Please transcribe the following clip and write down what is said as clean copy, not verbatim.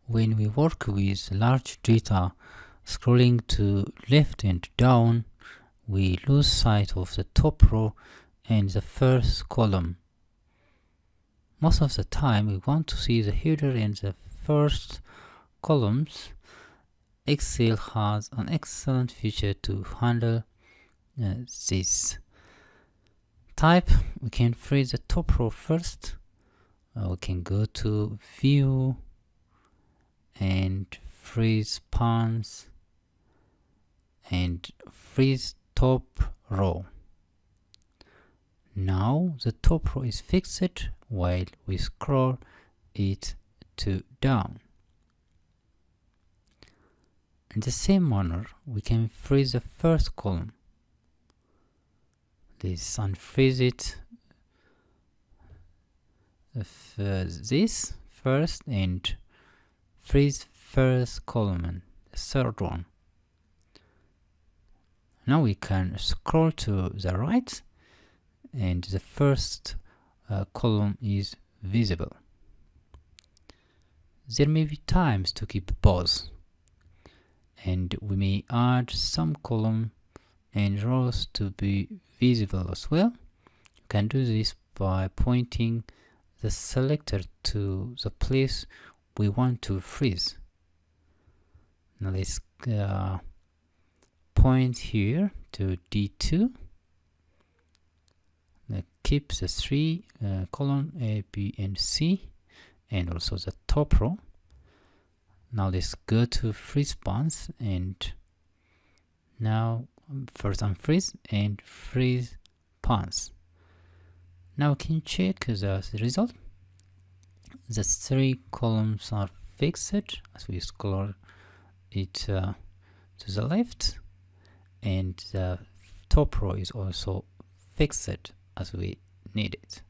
when we work with large data, scrolling to left and down, we lose sight of the top row and the first column. Most of the time we want to see the header and the first columns. Excel has an excellent feature to handle this. Type, we can freeze the top row first. We can go to View and freeze pans and freeze top row. Now the top row is fixed while we scroll it to down. In the same manner, we can freeze the first column. Let's unfreeze it. This first and freeze first column and the third one. Now we can scroll to the right and the first column is visible. There may be times to keep pause, and we may add some column and rows to be visible as well. You can do this by pointing the selector to the place we want to freeze. Now let's point here to D2. Keep the three column A, B, and C, and also the top row. Now let's go to freeze pans, and now first unfreeze and freeze pans. Now we can check the result. The three columns are fixed as we scroll it to the left, and the top row is also fixed as we need it.